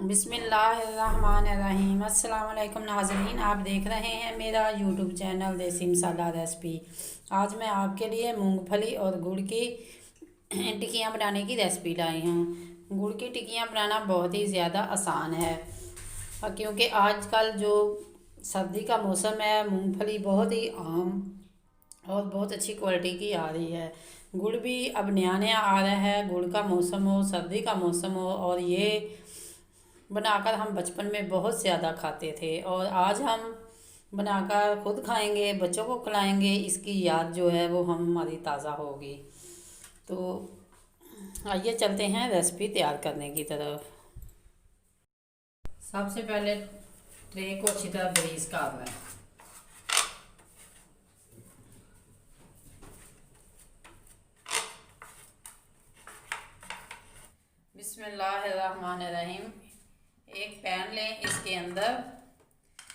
बिस्मिल्लाहिर्रहमानिर्रहीम। अस्सलाम वालेकुम नाज़रीन, आप देख रहे हैं मेरा यूट्यूब चैनल देसी मसाला रेसिपी। आज मैं आपके लिए मूंगफली और गुड़ की टिक्कियाँ बनाने की रेसिपी लाई हूँ। गुड़ की टिक्कियाँ बनाना बहुत ही ज़्यादा आसान है, और क्योंकि आजकल जो सर्दी का मौसम है, मूंगफली बहुत ही आम और बहुत अच्छी क्वालिटी की आ रही है। गुड़ भी अब नया नया आ रहा है। गुड़ का मौसम हो, सर्दी का मौसम हो, और ये बनाकर हम बचपन में बहुत ज़्यादा खाते थे, और आज हम बनाकर खुद खाएंगे, बच्चों को खिलाएंगे। इसकी याद जो है वो हमारी ताज़ा होगी। तो आइए चलते हैं रेसिपी तैयार करने की तरफ। सबसे पहले ट्रे को अच्छी तरह ग्रीस कर लें। बिस्मिल्लाहिर्रहमानिर्रहीम। एक पैन लें, इसके अंदर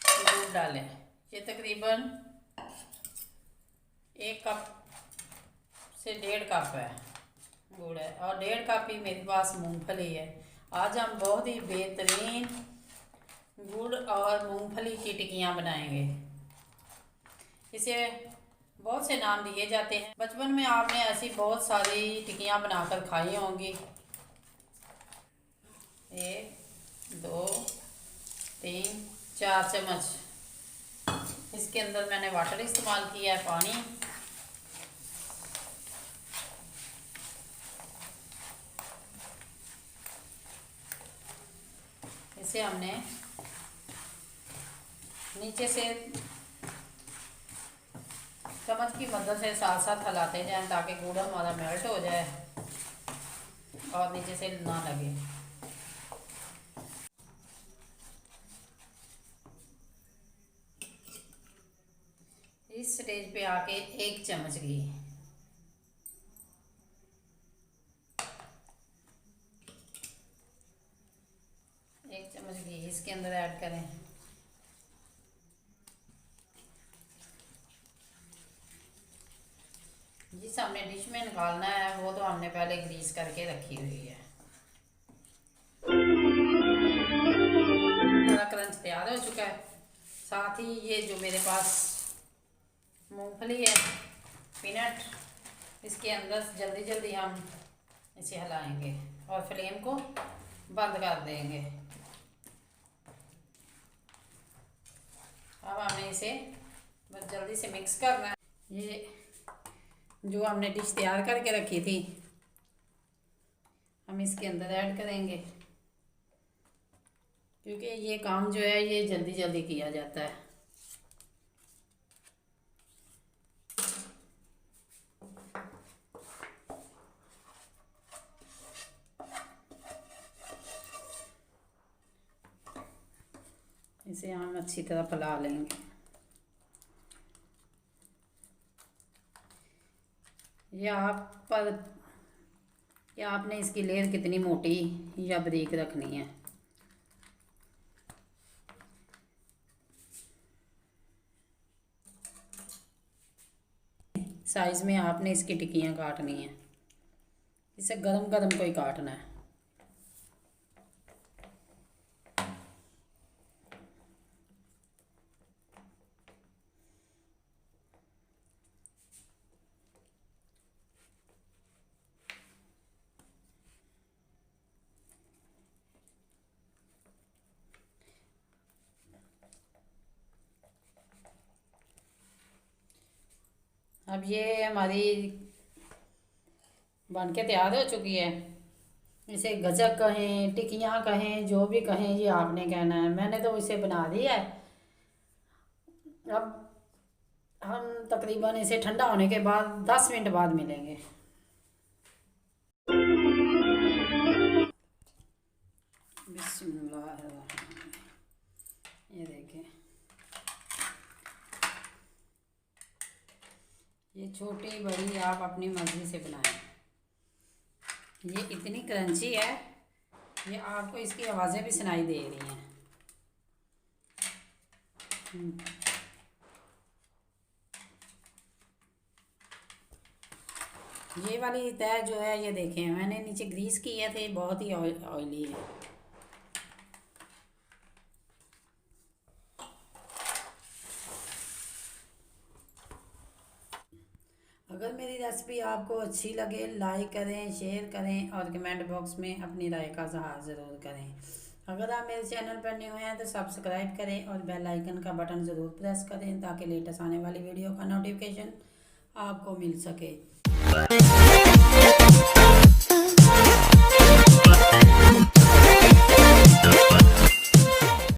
दूध डालें। ये तकरीबन 1 कप से 1.5 कप है गुड़ है, और 1.5 कप ही मेरे पास मूंगफली है। आज हम बहुत ही बेहतरीन गुड़ और मूंगफली की टिक्कियाँ बनाएंगे। इसे बहुत से नाम दिए जाते हैं। बचपन में आपने ऐसी बहुत सारी टिक्कियाँ बनाकर खाई होंगी। 1 2 3 4 चम्मच इसके अंदर मैंने वाटर इस्तेमाल किया है, पानी। इसे हमने नीचे से चम्मच की मदद से साथ साथ हिलाते जाएं, ताकि गुड़ हमारा मेल्ट हो जाए और नीचे से ना लगे। इस स्टेज पे आके 1 चम्मच घी, 1 चम्मच घी इसके अंदर ऐड करें। जिस हमने डिश में निकालना है वो तो हमने पहले ग्रीस करके रखी हुई है। हमारा क्रंच तैयार हो चुका है। साथ ही ये जो मेरे पास मूंगफली है, पीनट, इसके अंदर जल्दी जल्दी हम इसे हिलाएंगे और फ्लेम को बंद कर देंगे। अब हमें इसे बस जल्दी से मिक्स करना है। ये जो हमने डिश तैयार करके रखी थी, हम इसके अंदर ऐड करेंगे, क्योंकि ये काम जो है ये जल्दी जल्दी किया जाता है। इसे हम अच्छी तरह फैला लेंगे। ये आप पर कि आपने इसकी लेयर कितनी मोटी या बारीक रखनी है। साइज़ में आपने इसकी टिक्कियाँ काटनी है। इसे गरम गरम को ही काटना है। अब ये हमारी बन के तैयार हो चुकी है। इसे गजक कहें, टिक्कियाँ कहें, जो भी कहें, ये आपने कहना है। मैंने तो इसे बना दिया है। अब हम तकरीबन इसे ठंडा होने के बाद 10 मिनट बाद मिलेंगे। बिस्मिल्लाहिर्रहमानिर्रहीम। ये देखें, ये छोटी बड़ी आप अपनी मर्ज़ी से बनाएं। ये इतनी क्रंची है, ये आपको इसकी आवाज़ें भी सुनाई दे रही हैं। ये वाली तय जो है, ये देखें, मैंने नीचे ग्रीस किए थे, बहुत ही ऑयली है। अगर मेरी रेसिपी आपको अच्छी लगे लाइक करें, शेयर करें और कमेंट बॉक्स में अपनी राय का इज़हार ज़रूर करें। अगर आप मेरे चैनल पर न्यू हैं तो सब्सक्राइब करें और बेल आइकन का बटन ज़रूर प्रेस करें ताकि लेटेस्ट आने वाली वीडियो का नोटिफिकेशन आपको मिल सके।